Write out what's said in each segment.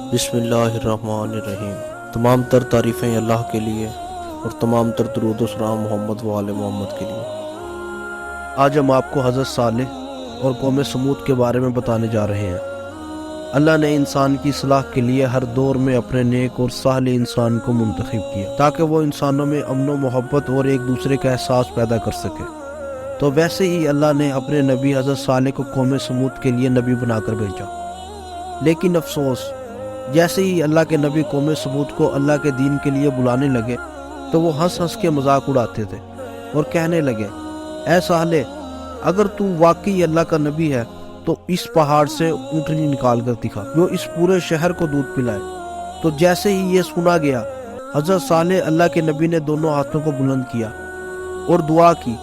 بسم اللہ الرحمن الرحیم۔ تمام تر تعریفیں اللہ کے لیے اور تمام تر درود و سلام محمد و آل محمد کے لیے۔ آج ہم آپ کو حضرت صالح اور قوم سمود کے بارے میں بتانے جا رہے ہیں۔ اللہ نے انسان کی اصلاح کے لیے ہر دور میں اپنے نیک اور صالح انسان کو منتخب کیا تاکہ وہ انسانوں میں امن و محبت اور ایک دوسرے کا احساس پیدا کر سکے۔ تو ویسے ہی اللہ نے اپنے نبی حضرت صالح کو قوم سمود کے لیے نبی بنا کر بھیجا، لیکن افسوس، جیسے ہی اللہ کے نبی قوم سمود کو اللہ کے دین کے لیے بلانے لگے تو وہ ہنس ہنس کے مذاق اڑاتے تھے اور کہنے لگے، اے صالح، اگر تو واقعی اللہ کا نبی ہے تو اس پہاڑ سے اونٹنی نکال کر دکھا جو اس پورے شہر کو دودھ پلائے۔ تو جیسے ہی یہ سنا گیا، حضرت صالح اللہ کے نبی نے دونوں ہاتھوں کو بلند کیا اور دعا کی،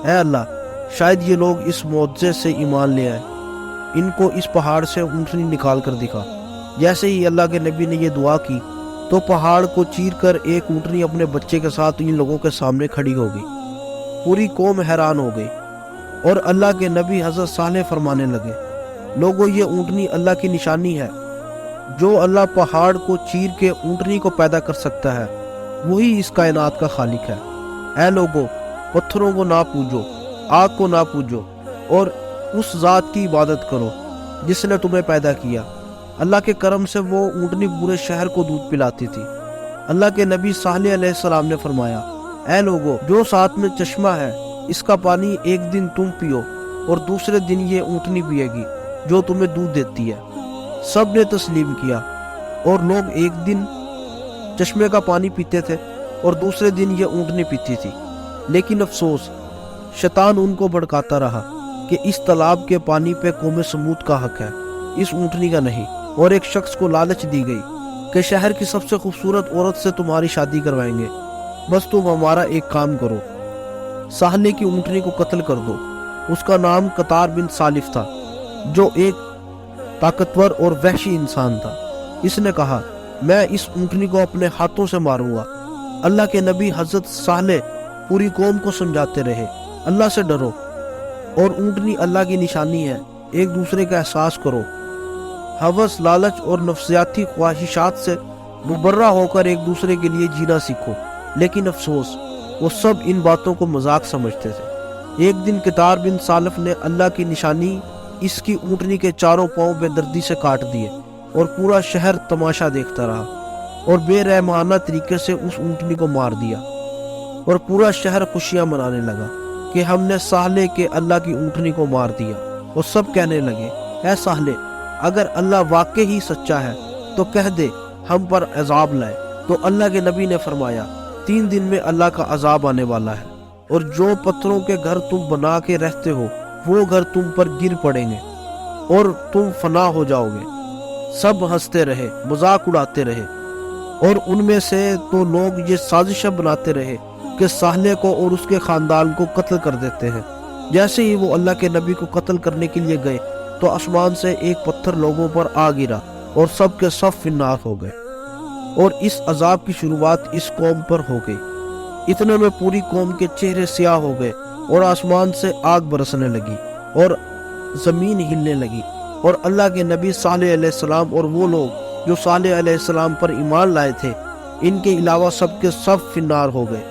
اے اللہ، شاید یہ لوگ اس معجزے سے ایمان لے آئے، ان کو اس پہاڑ سے اونٹنی نکال کر دکھا۔ جیسے ہی اللہ کے نبی نے یہ دعا کی تو پہاڑ کو چیر کر ایک اونٹنی اپنے بچے کے ساتھ ان لوگوں کے سامنے کھڑی ہو گئی۔ پوری قوم حیران ہو گئی اور اللہ کے نبی حضرت صالح فرمانے لگے، لوگو، یہ اونٹنی اللہ کی نشانی ہے۔ جو اللہ پہاڑ کو چیر کے اونٹنی کو پیدا کر سکتا ہے وہی اس کائنات کا خالق ہے۔ اے لوگو، پتھروں کو نہ پوجو، آگ کو نہ پوجو اور اس ذات کی عبادت کرو جس نے تمہیں پیدا کیا۔ اللہ کے کرم سے وہ اونٹنی پورے شہر کو دودھ پلاتی تھی۔ اللہ کے نبی صالح علیہ السلام نے فرمایا، اے لوگو، جو ساتھ میں چشمہ ہے اس کا پانی ایک دن تم پیو اور دوسرے دن یہ اونٹنی پیے گی جو تمہیں دودھ دیتی ہے۔ سب نے تسلیم کیا اور لوگ ایک دن چشمے کا پانی پیتے تھے اور دوسرے دن یہ اونٹنی پیتی تھی۔ لیکن افسوس، شیطان ان کو بھڑکاتا رہا کہ اس تالاب کے پانی پہ قوم سمود کا حق ہے، اس اونٹنی کا نہیں۔ اور ایک شخص کو لالچ دی گئی کہ شہر کی سب سے خوبصورت عورت سے تمہاری شادی کروائیں گے، بس تم ہمارا ایک کام کرو، صالح کی اونٹنی کو قتل کر دو۔ اس کا نام قطار بن سالف تھا جو ایک طاقتور اور وحشی انسان تھا۔ اس نے کہا، میں اس اونٹنی کو اپنے ہاتھوں سے ماروں گا۔ اللہ کے نبی حضرت صالح پوری قوم کو سمجھاتے رہے، اللہ سے ڈرو اور اونٹنی اللہ کی نشانی ہے، ایک دوسرے کا احساس کرو، ہوس، لالچ اور نفسیاتی خواہشات سے مبرہ ہو کر ایک دوسرے کے لیے جینا سیکھو۔ لیکن افسوس، وہ سب ان باتوں کو مذاق سمجھتے تھے۔ ایک دن قطار بن سالف نے اللہ کی نشانی اس کی اونٹنی کے چاروں پاؤں بے دردی سے کاٹ دیے اور پورا شہر تماشا دیکھتا رہا اور بے رحمانہ طریقے سے اس اونٹنی کو مار دیا، اور پورا شہر خوشیاں منانے لگا کہ ہم نے صالح کے اللہ کی اونٹنی کو مار دیا۔ اور سب کہنے لگے، اے صالح، اگر اللہ واقعی ہی سچا ہے تو کہہ دے ہم پر عذاب لائے۔ تو اللہ کے نبی نے فرمایا، 3 دن میں اللہ کا عذاب آنے والا ہے، اور جو پتھروں کے گھر تم بنا کے رہتے ہو وہ گھر تم پر گر پڑیں گے اور تم فنا ہو جاؤ گے۔ سب ہنستے رہے، مذاق اڑاتے رہے، اور ان میں سے تو لوگ یہ سازشیں بناتے رہے کہ صالح کو اور اس کے خاندان کو قتل کر دیتے ہیں۔ جیسے ہی وہ اللہ کے نبی کو قتل کرنے کے لیے گئے تو آسمان سے ایک پتھر لوگوں پر آ گرا اور سب کے سب فنار ہو گئے، اور اس عذاب کی شروعات اس قوم پر ہو گئی۔ اتنے میں پوری قوم کے چہرے سیاہ ہو گئے اور آسمان سے آگ برسنے لگی اور زمین ہلنے لگی، اور اللہ کے نبی صالح علیہ السلام اور وہ لوگ جو صالح علیہ السلام پر ایمان لائے تھے، ان کے علاوہ سب کے سب فنار ہو گئے۔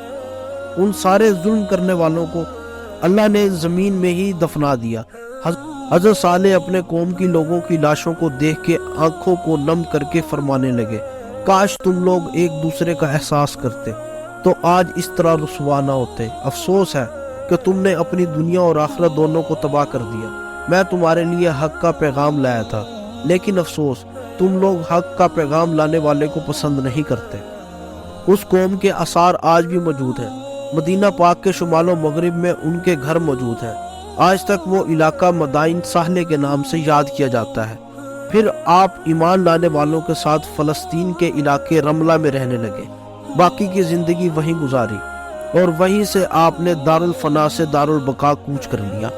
ان سارے ظلم کرنے والوں کو اللہ نے زمین میں ہی دفنا دیا۔ حضرت صالح اپنے قوم کی لوگوں کی لاشوں کو دیکھ کے آنکھوں کو نم کر کے فرمانے لگے، کاش تم لوگ ایک دوسرے کا احساس کرتے تو آج اس طرح رسوا نہ ہوتے۔ افسوس ہے کہ تم نے اپنی دنیا اور آخرت دونوں کو تباہ کر دیا۔ میں تمہارے لیے حق کا پیغام لایا تھا، لیکن افسوس، تم لوگ حق کا پیغام لانے والے کو پسند نہیں کرتے۔ اس قوم کے آثار آج بھی موجود ہیں۔ مدینہ پاک کے شمال و مغرب میں ان کے گھر موجود ہیں۔ آج تک وہ علاقہ مدائن صالح کے نام سے یاد کیا جاتا ہے۔ پھر آپ ایمان لانے والوں کے ساتھ فلسطین کے علاقے رملہ میں رہنے لگے، باقی کی زندگی وہیں گزاری، اور وہیں سے آپ نے دارالفنا سے دارالبقا کوچ کر لیا۔